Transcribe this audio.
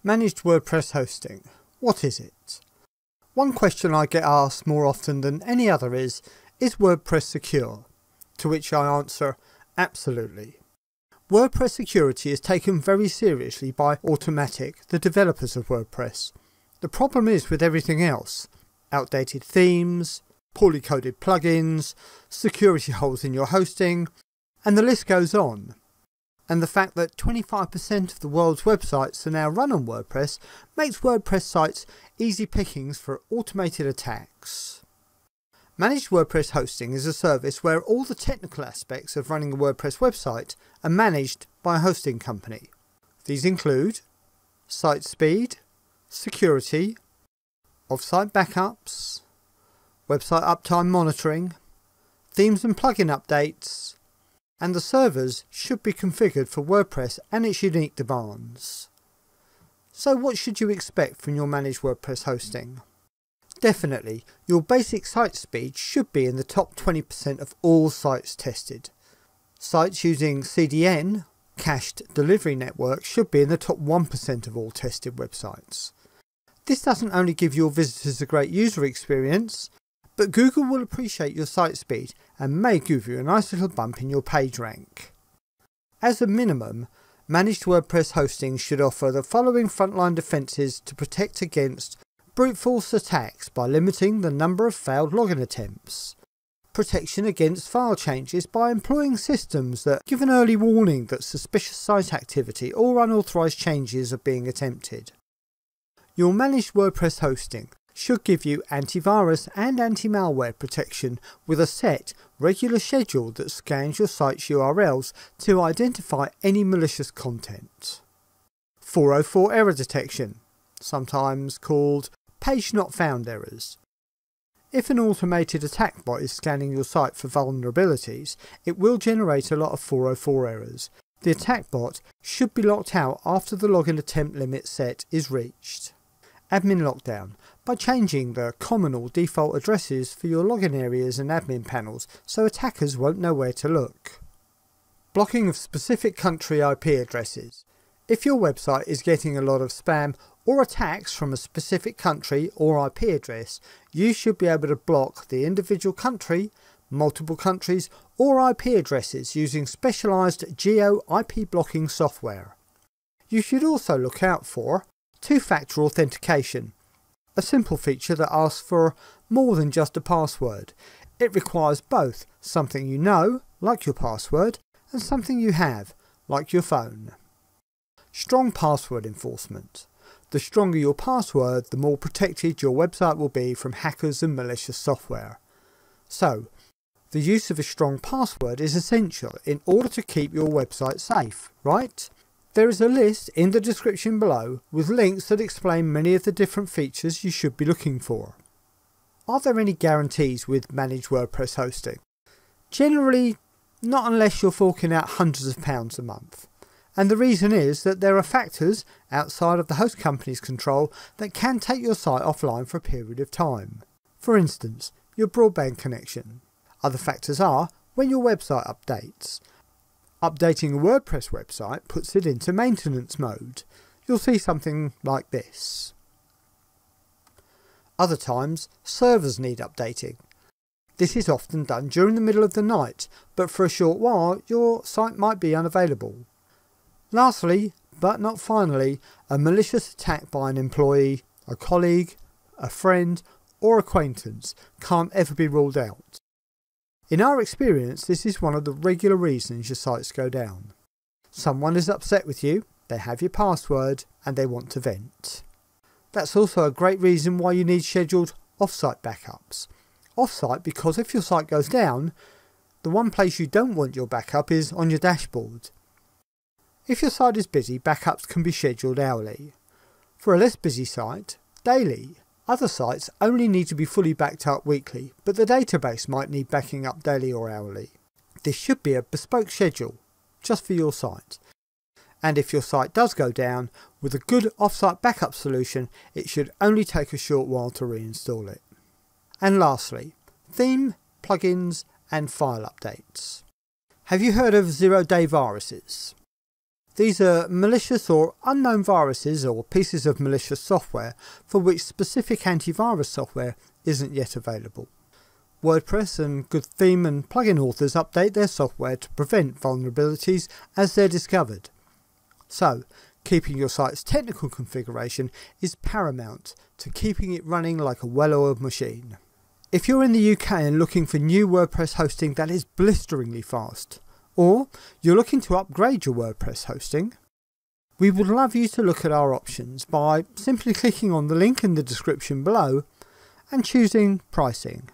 Managed WordPress hosting. What is it? One question I get asked more often than any other is WordPress secure? To which I answer, absolutely. WordPress security is taken very seriously by Automattic, the developers of WordPress. The problem is with everything else. Outdated themes, poorly coded plugins, security holes in your hosting, and the list goes on. And the fact that 25% of the world's websites are now run on WordPress makes WordPress sites easy pickings for automated attacks. Managed WordPress hosting is a service where all the technical aspects of running a WordPress website are managed by a hosting company. These include site speed, security, off-site backups, website uptime monitoring, themes and plugin updates, and the servers should be configured for WordPress and its unique demands. So what should you expect from your managed WordPress hosting? Definitely, your basic site speed should be in the top 20% of all sites tested. Sites using CDN, Cached Delivery Network, should be in the top 1% of all tested websites. This doesn't only give your visitors a great user experience, but Google will appreciate your site speed and may give you a nice little bump in your page rank. As a minimum, managed WordPress hosting should offer the following frontline defenses to protect against brute force attacks by limiting the number of failed login attempts, protection against file changes by employing systems that give an early warning that suspicious site activity or unauthorized changes are being attempted. Your managed WordPress hosting should give you antivirus and anti-malware protection with a set, regular schedule that scans your site's URLs to identify any malicious content. 404 error detection, sometimes called page not found errors. If an automated attack bot is scanning your site for vulnerabilities, it will generate a lot of 404 errors. The attack bot should be locked out after the login attempt limit set is reached. Admin lockdown, by changing the common or default addresses for your login areas and admin panels so attackers won't know where to look. Blocking of specific country IP addresses. If your website is getting a lot of spam or attacks from a specific country or IP address, you should be able to block the individual country, multiple countries or IP addresses using specialised geo-IP blocking software. You should also look out for TwoFactor Authentication, a simple feature that asks for more than just a password. It requires both something you know, like your password, and something you have, like your phone. Strong password enforcement. The stronger your password, the more protected your website will be from hackers and malicious software. So, the use of a strong password is essential in order to keep your website safe, right? There is a list in the description below with links that explain many of the different features you should be looking for. Are there any guarantees with managed WordPress hosting? Generally, not unless you're forking out hundreds of pounds a month. And the reason is that there are factors outside of the host company's control that can take your site offline for a period of time. For instance, your broadband connection. Other factors are when your website updates. Updating a WordPress website puts it into maintenance mode. You'll see something like this. Other times, servers need updating. This is often done during the middle of the night, but for a short while your site might be unavailable. Lastly, but not finally, a malicious attack by an employee, a colleague, a friend, or acquaintance can't ever be ruled out. In our experience, this is one of the regular reasons your sites go down. Someone is upset with you, they have your password, and they want to vent. That's also a great reason why you need scheduled off-site backups. Off-site because if your site goes down, the one place you don't want your backup is on your dashboard. If your site is busy, backups can be scheduled hourly. For a less busy site, daily. Other sites only need to be fully backed up weekly, but the database might need backing up daily or hourly. This should be a bespoke schedule, just for your site. And if your site does go down, with a good off-site backup solution, it should only take a short while to reinstall it. And lastly, theme, plugins and file updates. Have you heard of zero-day viruses? These are malicious or unknown viruses or pieces of malicious software for which specific antivirus software isn't yet available. WordPress and good theme and plugin authors update their software to prevent vulnerabilities as they're discovered. So, keeping your site's technical configuration is paramount to keeping it running like a well-oiled machine. If you're in the UK and looking for new WordPress hosting that is blisteringly fast, or you're looking to upgrade your WordPress hosting, we would love you to look at our options by simply clicking on the link in the description below and choosing pricing.